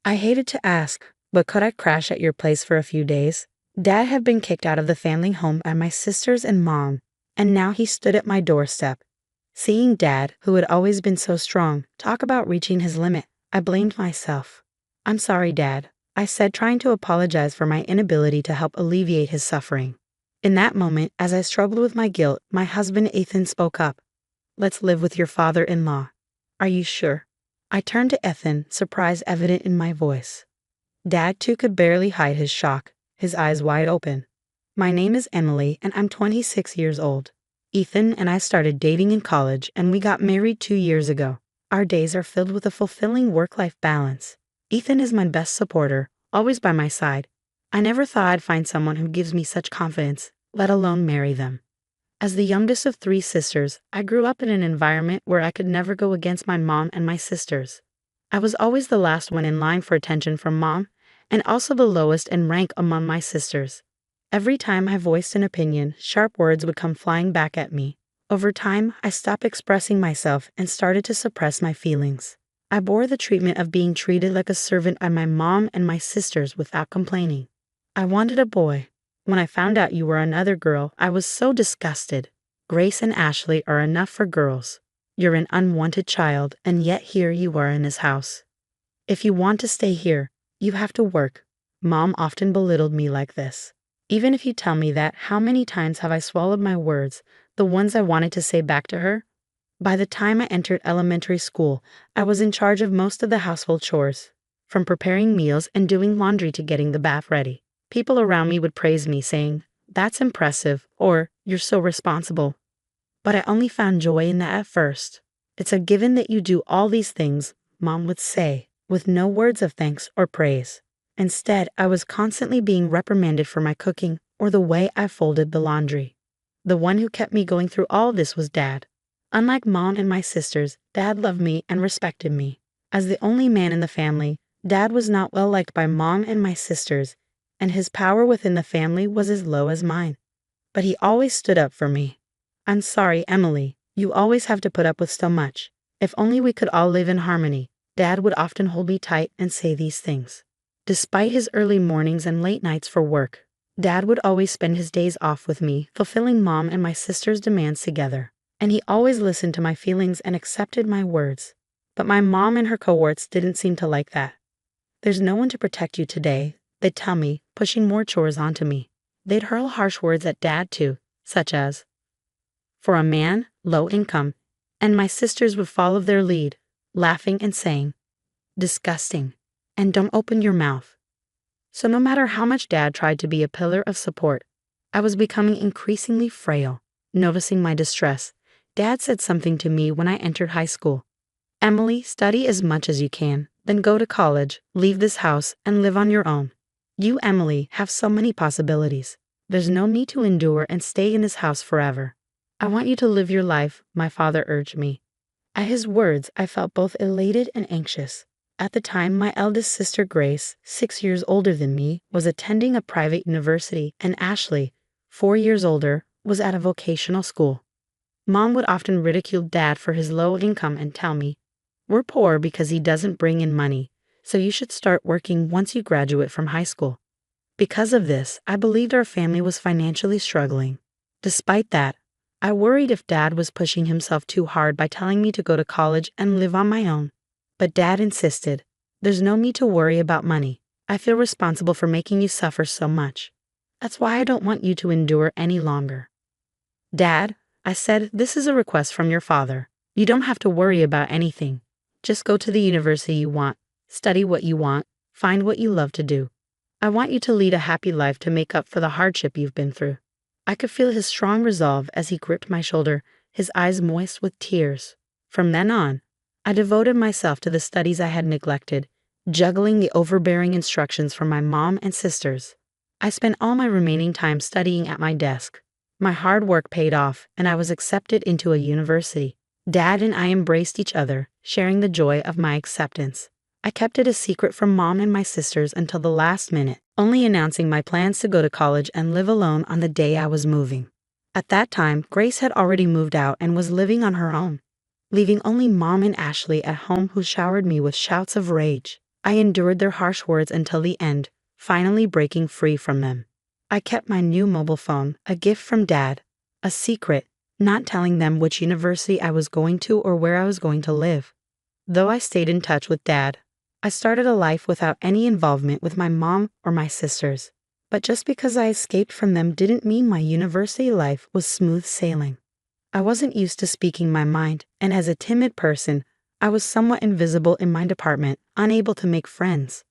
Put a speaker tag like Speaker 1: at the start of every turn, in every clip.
Speaker 1: I hated to ask, but could I crash at your place for a few days? Dad had been kicked out of the family home by my sisters and mom, and now he stood at my doorstep. Seeing Dad, who had always been so strong, talk about reaching his limit, I blamed myself. "I'm sorry, Dad," I said, trying to apologize for my inability to help alleviate his suffering. In that moment, as I struggled with my guilt, my husband Ethan spoke up. "Let's live with your father-in-law. Are you sure?" I turned to Ethan, surprise evident in my voice. Dad, too, could barely hide his shock, his eyes wide open. "My name is Emily, and I'm 26 years old. Ethan and I started dating in college, and we got married 2 years ago. Our days are filled with a fulfilling work-life balance. Ethan is my best supporter, always by my side. I never thought I'd find someone who gives me such confidence, let alone marry them." As the youngest of 3 sisters, I grew up in an environment where I could never go against my mom and my sisters. I was always the last one in line for attention from mom, and also the lowest in rank among my sisters. Every time I voiced an opinion, sharp words would come flying back at me. Over time, I stopped expressing myself and started to suppress my feelings. I bore the treatment of being treated like a servant by my mom and my sisters without complaining. I wanted a boy. When I found out you were another girl, I was so disgusted. Grace and Ashley are enough for girls. You're an unwanted child, and yet here you are in his house. If you want to stay here, you have to work. Mom often belittled me like this. Even if you tell me that, how many times have I swallowed my words, the ones I wanted to say back to her? By the time I entered elementary school, I was in charge of most of the household chores, from preparing meals and doing laundry to getting the bath ready. People around me would praise me, saying, "That's impressive," or "You're so responsible." But I only found joy in that at first. "It's a given that you do all these things," Mom would say, with no words of thanks or praise. Instead, I was constantly being reprimanded for my cooking or the way I folded the laundry. The one who kept me going through all this was Dad. Unlike Mom and my sisters, Dad loved me and respected me. As the only man in the family, Dad was not well liked by Mom and my sisters, and his power within the family was as low as mine. But he always stood up for me. "I'm sorry, Emily. You always have to put up with so much. If only we could all live in harmony." Dad would often hold me tight and say these things. Despite his early mornings and late nights for work, Dad would always spend his days off with me, fulfilling Mom and my sister's demands together. And he always listened to my feelings and accepted my words. But my mom and her cohorts didn't seem to like that. "There's no one to protect you today," they'd tell me, pushing more chores onto me. They'd hurl harsh words at Dad too, such as, "For a man, low income," and my sisters would follow their lead, laughing and saying, "Disgusting," and "Don't open your mouth." So no matter how much Dad tried to be a pillar of support, I was becoming increasingly frail. Noticing my distress, Dad said something to me when I entered high school. "Emily, study as much as you can, then go to college, leave this house, and live on your own. You, Emily, have so many possibilities. There's no need to endure and stay in this house forever. I want you to live your life," my father urged me. At his words, I felt both elated and anxious. At the time, my eldest sister Grace, 6 years older than me, was attending a private university, and Ashley, 4 years older, was at a vocational school. Mom would often ridicule Dad for his low income and tell me, "We're poor because he doesn't bring in money, so you should start working once you graduate from high school." Because of this, I believed our family was financially struggling. Despite that, I worried if Dad was pushing himself too hard by telling me to go to college and live on my own. But Dad insisted, "There's no need to worry about money. I feel responsible for making you suffer so much. That's why I don't want you to endure any longer." "Dad," I said, "this is a request from your father. You don't have to worry about anything. Just go to the university you want, study what you want, find what you love to do. I want you to lead a happy life to make up for the hardship you've been through." I could feel his strong resolve as he gripped my shoulder, his eyes moist with tears. From then on, I devoted myself to the studies I had neglected, juggling the overbearing instructions from my mom and sisters. I spent all my remaining time studying at my desk. My hard work paid off, and I was accepted into a university. Dad and I embraced each other, sharing the joy of my acceptance. I kept it a secret from Mom and my sisters until the last minute, only announcing my plans to go to college and live alone on the day I was moving. At that time, Grace had already moved out and was living on her own, leaving only Mom and Ashley at home, who showered me with shouts of rage. I endured their harsh words until the end, finally breaking free from them. I kept my new mobile phone, a gift from Dad, a secret, not telling them which university I was going to or where I was going to live. Though I stayed in touch with Dad, I started a life without any involvement with my mom or my sisters. But just because I escaped from them didn't mean my university life was smooth sailing. I wasn't used to speaking my mind, and as a timid person, I was somewhat invisible in my department, unable to make friends.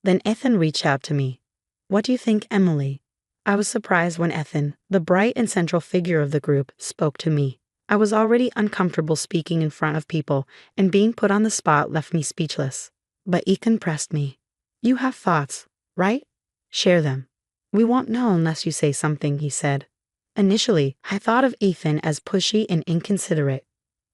Speaker 1: Then Ethan reached out to me. "What do you think, Emily?" I was surprised when Ethan, the bright and central figure of the group, spoke to me. I was already uncomfortable speaking in front of people, and being put on the spot left me speechless. But Ethan pressed me. "You have thoughts, right? Share them. We won't know unless you say something," he said. Initially, I thought of Ethan as pushy and inconsiderate.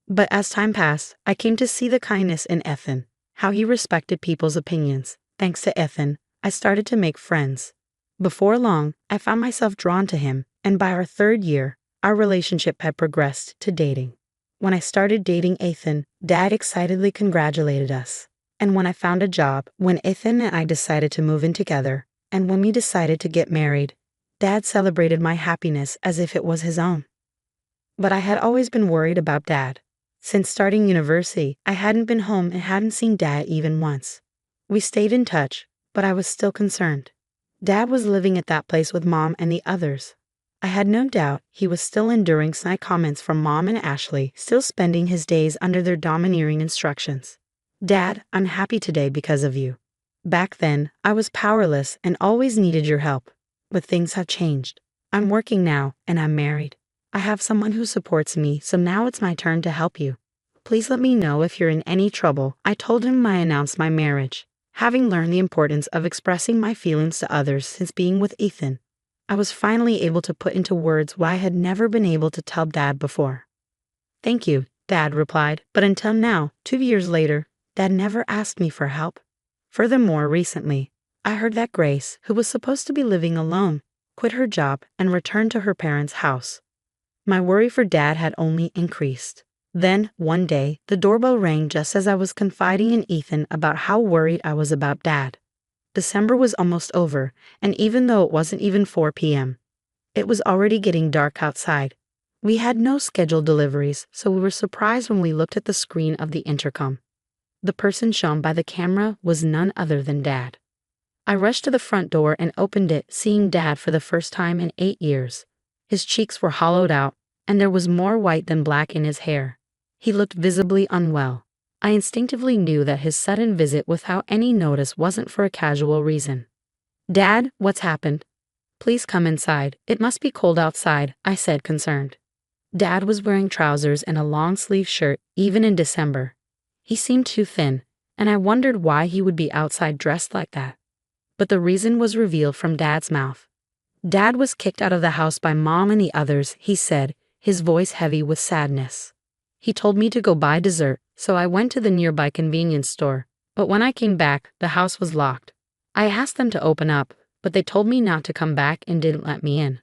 Speaker 1: But as time passed, I came to see the kindness in Ethan, how he respected people's opinions. Thanks to Ethan, I started to make friends. Before long, I found myself drawn to him, and by our 3rd year, our relationship had progressed to dating. When I started dating Ethan, Dad excitedly congratulated us. And when I found a job, when Ethan and I decided to move in together, and when we decided to get married, Dad celebrated my happiness as if it was his own. But I had always been worried about Dad. Since starting university, I hadn't been home and hadn't seen Dad even once. We stayed in touch, but I was still concerned. Dad was living at that place with Mom and the others. I had no doubt he was still enduring snide comments from Mom and Ashley, still spending his days under their domineering instructions. "Dad, I'm happy today because of you. Back then, I was powerless and always needed your help. But things have changed. I'm working now, and I'm married. I have someone who supports me, so now it's my turn to help you. Please let me know if you're in any trouble." I told him I announced my marriage. Having learned the importance of expressing my feelings to others since being with Ethan, I was finally able to put into words what I had never been able to tell Dad before. "Thank you," Dad replied, but until now, 2 years later, Dad never asked me for help. Furthermore, recently, I heard that Grace, who was supposed to be living alone, quit her job and returned to her parents' house. My worry for Dad had only increased. Then, one day, the doorbell rang just as I was confiding in Ethan about how worried I was about Dad. December was almost over, and even though it wasn't even 4 p.m., it was already getting dark outside. We had no scheduled deliveries, so we were surprised when we looked at the screen of the intercom. The person shown by the camera was none other than Dad. I rushed to the front door and opened it, seeing Dad for the first time in 8 years. His cheeks were hollowed out, and there was more white than black in his hair. He looked visibly unwell. I instinctively knew that his sudden visit without any notice wasn't for a casual reason. "Dad, what's happened?" "Please come inside. It must be cold outside," I said, concerned. Dad was wearing trousers and a long-sleeve shirt, even in December. He seemed too thin, and I wondered why he would be outside dressed like that. But the reason was revealed from Dad's mouth. "Dad was kicked out of the house by Mom and the others," he said, his voice heavy with sadness. "He told me to go buy dessert, so I went to the nearby convenience store. But when I came back, the house was locked. I asked them to open up, but they told me not to come back and didn't let me in."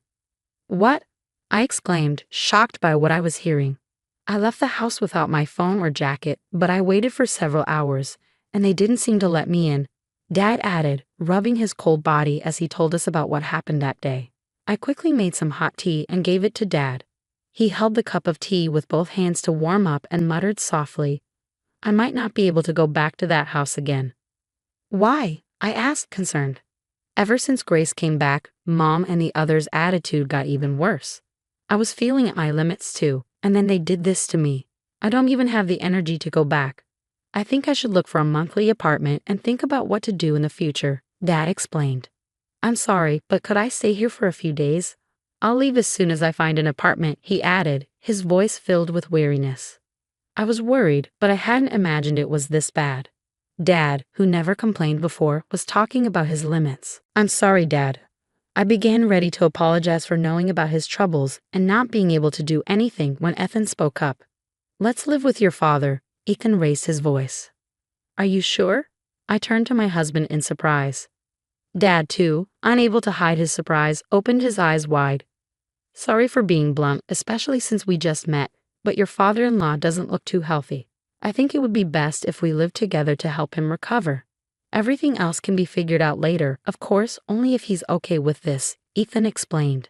Speaker 1: "What?" I exclaimed, shocked by what I was hearing. "I left the house without my phone or jacket, but I waited for several hours, and they didn't seem to let me in," Dad added, rubbing his cold body as he told us about what happened that day. I quickly made some hot tea and gave it to Dad. He held the cup of tea with both hands to warm up and muttered softly, "I might not be able to go back to that house again." "Why?" I asked, concerned. Ever since Grace came back, Mom and the others' attitude got even worse. I was feeling at my limits too, and then they did this to me. I don't even have the energy to go back. I think I should look for a monthly apartment and think about what to do in the future," Dad explained. "I'm sorry, but could I stay here for a few days? I'll leave as soon as I find an apartment," he added, his voice filled with weariness. I was worried, but I hadn't imagined it was this bad. Dad, who never complained before, was talking about his limits. "I'm sorry, Dad." I began ready to apologize for knowing about his troubles and not being able to do anything when Ethan spoke up. "Let's live with your father." Ethan raised his voice. "Are you sure?" I turned to my husband in surprise. Dad, too, unable to hide his surprise, opened his eyes wide. "Sorry for being blunt, especially since we just met, but your father-in-law doesn't look too healthy. I think it would be best if we lived together to help him recover." Everything else can be figured out later, of course, only if he's okay with this, Ethan explained.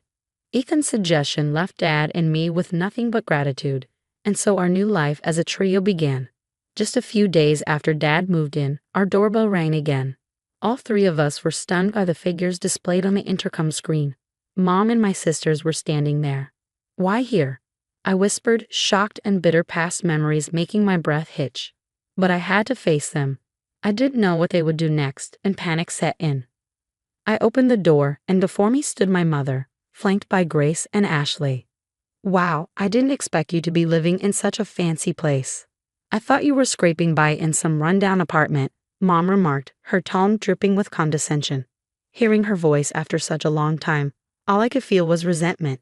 Speaker 1: Ethan's suggestion left Dad and me with nothing but gratitude, and so our new life as a trio began. Just a few days after Dad moved in, our doorbell rang again. All three of us were stunned by the figures displayed on the intercom screen. Mom and my sisters were standing there. "Why here?" I whispered, shocked and bitter past memories making my breath hitch. But I had to face them. I didn't know what they would do next, and panic set in. I opened the door, and before me stood my mother, flanked by Grace and Ashley. "Wow, I didn't expect you to be living in such a fancy place. I thought you were scraping by in some rundown apartment," Mom remarked, her tone dripping with condescension. Hearing her voice after such a long time, all I could feel was resentment.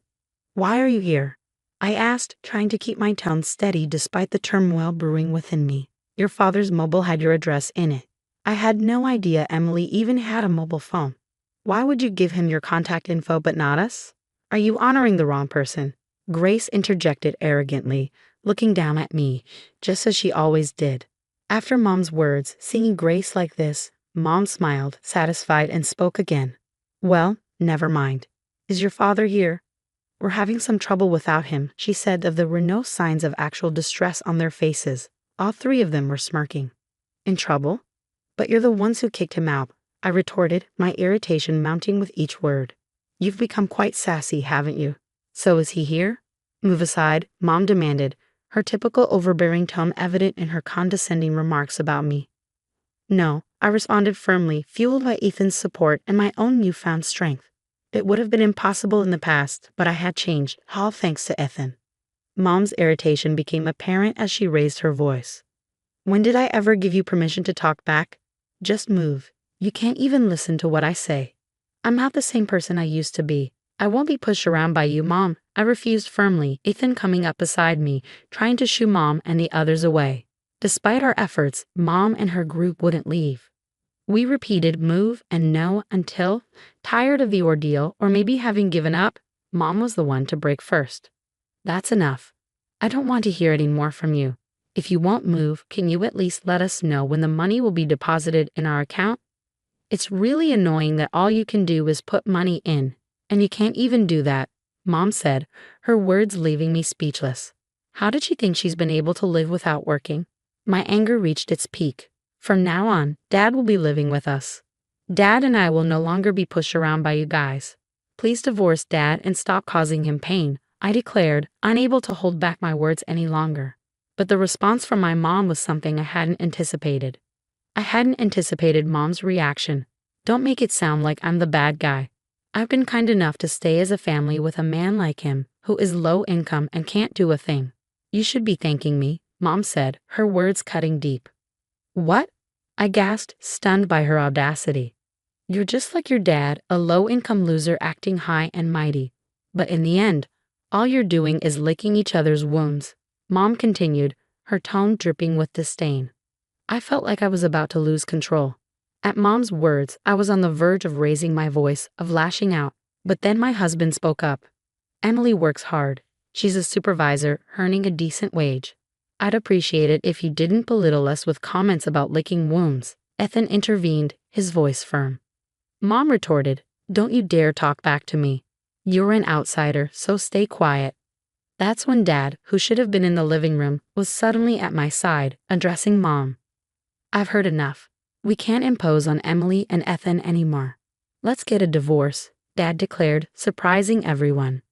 Speaker 1: "Why are you here?" I asked, trying to keep my tone steady despite the turmoil brewing within me. "Your father's mobile had your address in it." I had no idea Emily even had a mobile phone. "Why would you give him your contact info but not us? Are you honoring the wrong person?" Grace interjected arrogantly, looking down at me, just as she always did. After Mom's words, seeing Grace like this, Mom smiled, satisfied, and spoke again. "Well, never mind. Is your father here?" "We're having some trouble without him," she said. There were no signs of actual distress on their faces. All three of them were smirking. "In trouble? But you're the ones who kicked him out," I retorted, my irritation mounting with each word. "You've become quite sassy, haven't you? So is he here?" "Move aside," Mom demanded, her typical overbearing tone evident in her condescending remarks about me. "No," I responded firmly, fueled by Ethan's support and my own newfound strength. It would have been impossible in the past, but I had changed, all thanks to Ethan. Mom's irritation became apparent as she raised her voice. "When did I ever give you permission to talk back? Just move. You can't even listen to what I say. I'm not the same person I used to be. I won't be pushed around by you, Mom," I refused firmly, Ethan coming up beside me, trying to shoo Mom and the others away. Despite our efforts, Mom and her group wouldn't leave. We repeated move and no until, tired of the ordeal or maybe having given up, Mom was the one to break first. "That's enough. I don't want to hear any more from you. If you won't move, can you at least let us know when the money will be deposited in our account? It's really annoying that all you can do is put money in, and you can't even do that," Mom said, her words leaving me speechless. How did she think she's been able to live without working? My anger reached its peak. From now on, Dad will be living with us. Dad and I will no longer be pushed around by you guys. Please divorce Dad and stop causing him pain, I declared, unable to hold back my words any longer. But the response from my mom was something I hadn't anticipated. I hadn't anticipated Mom's reaction. "Don't make it sound like I'm the bad guy. I've been kind enough to stay as a family with a man like him, who is low income and can't do a thing. You should be thanking me," Mom said, her words cutting deep. "What?" I gasped, stunned by her audacity. "You're just like your dad, a low-income loser acting high and mighty. But in the end, all you're doing is licking each other's wounds," Mom continued, her tone dripping with disdain. I felt like I was about to lose control. At Mom's words, I was on the verge of raising my voice, of lashing out, but then my husband spoke up. "Emily works hard. She's a supervisor, earning a decent wage. I'd appreciate it if you didn't belittle us with comments about licking wounds," Ethan intervened, his voice firm. Mom retorted, "Don't you dare talk back to me. You're an outsider, so stay quiet." That's when Dad, who should have been in the living room, was suddenly at my side, addressing Mom. "I've heard enough. We can't impose on Emily and Ethan anymore. Let's get a divorce," Dad declared, surprising everyone.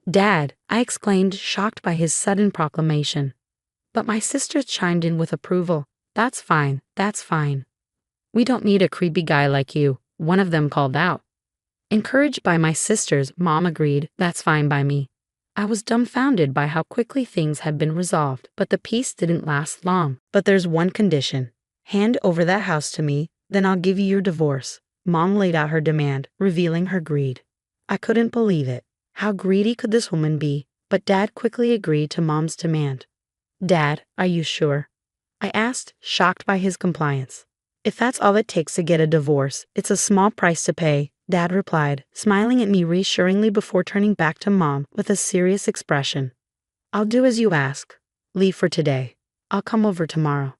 Speaker 1: "Dad," I exclaimed, shocked by his sudden proclamation. But my sisters chimed in with approval. That's fine. We don't need a creepy guy like you," one of them called out. Encouraged by my sisters, Mom agreed, "That's fine by me." I was dumbfounded by how quickly things had been resolved, but the peace didn't last long. "But there's one condition. Hand over that house to me, then I'll give you your divorce." Mom laid out her demand, revealing her greed. I couldn't believe it. How greedy could this woman be? But Dad quickly agreed to Mom's demand. "Dad, are you sure?" I asked, shocked by his compliance. "If that's all it takes to get a divorce, it's a small price to pay," Dad replied, smiling at me reassuringly before turning back to Mom with a serious expression. "I'll do as you ask. Leave for today. I'll come over tomorrow."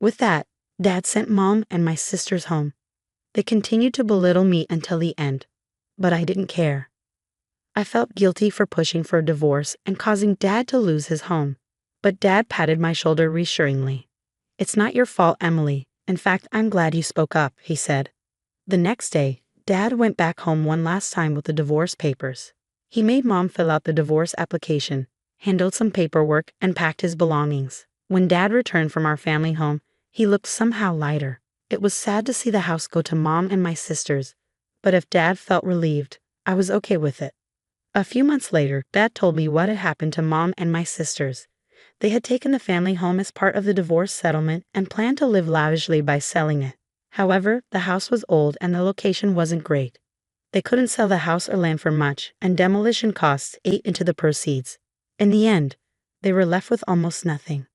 Speaker 1: With that, Dad sent Mom and my sisters home. They continued to belittle me until the end, but I didn't care. I felt guilty for pushing for a divorce and causing Dad to lose his home, but Dad patted my shoulder reassuringly. "It's not your fault, Emily. In fact, I'm glad you spoke up," he said. The next day, Dad went back home one last time with the divorce papers. He made Mom fill out the divorce application, handled some paperwork, and packed his belongings. When Dad returned from our family home, he looked somehow lighter. It was sad to see the house go to Mom and my sisters, but if Dad felt relieved, I was okay with it. A few months later, Dad told me what had happened to Mom and my sisters. They had taken the family home as part of the divorce settlement and planned to live lavishly by selling it. However, the house was old and the location wasn't great. They couldn't sell the house or land for much, and demolition costs ate into the proceeds. In the end, they were left with almost nothing.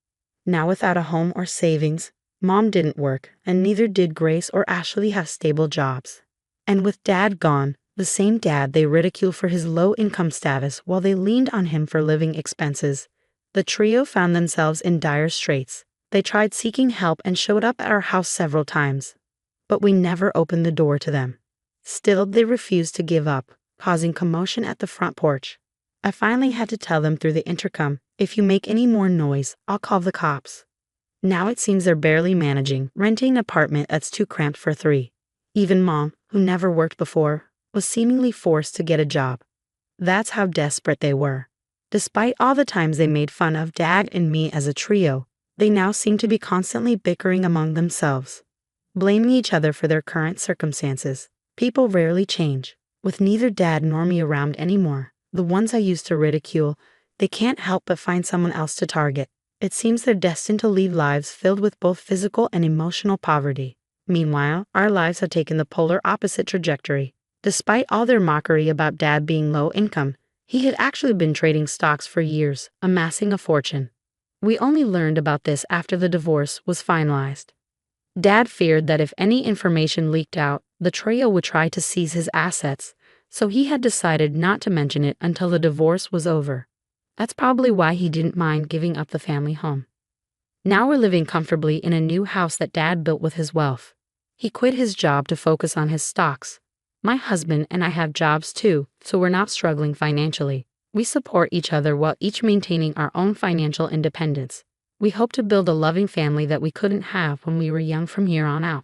Speaker 1: Now without a home or savings, Mom didn't work, and neither did Grace or Ashley have stable jobs. And with Dad gone, the same Dad they ridiculed for his low-income status while they leaned on him for living expenses, the trio found themselves in dire straits. They tried seeking help and showed up at our house several times, but we never opened the door to them. Still, they refused to give up, causing commotion at the front porch. I finally had to tell them through the intercom, "If you make any more noise, I'll call the cops." Now it seems they're barely managing, renting an apartment that's too cramped for three. Even Mom, who never worked before, was seemingly forced to get a job. That's how desperate they were. Despite all the times they made fun of Dad and me as a trio, they now seem to be constantly bickering among themselves, blaming each other for their current circumstances. People rarely change. With neither Dad nor me around anymore, the ones I used to ridicule, they can't help but find someone else to target. It seems they're destined to lead lives filled with both physical and emotional poverty. Meanwhile, our lives have taken the polar opposite trajectory. Despite all their mockery about Dad being low income, he had actually been trading stocks for years, amassing a fortune. We only learned about this after the divorce was finalized. Dad feared that if any information leaked out, the trio would try to seize his assets, so he had decided not to mention it until the divorce was over. That's probably why he didn't mind giving up the family home. Now we're living comfortably in a new house that Dad built with his wealth. He quit his job to focus on his stocks. My husband and I have jobs too, so we're not struggling financially. We support each other while each maintaining our own financial independence. We hope to build a loving family that we couldn't have when we were young from here on out.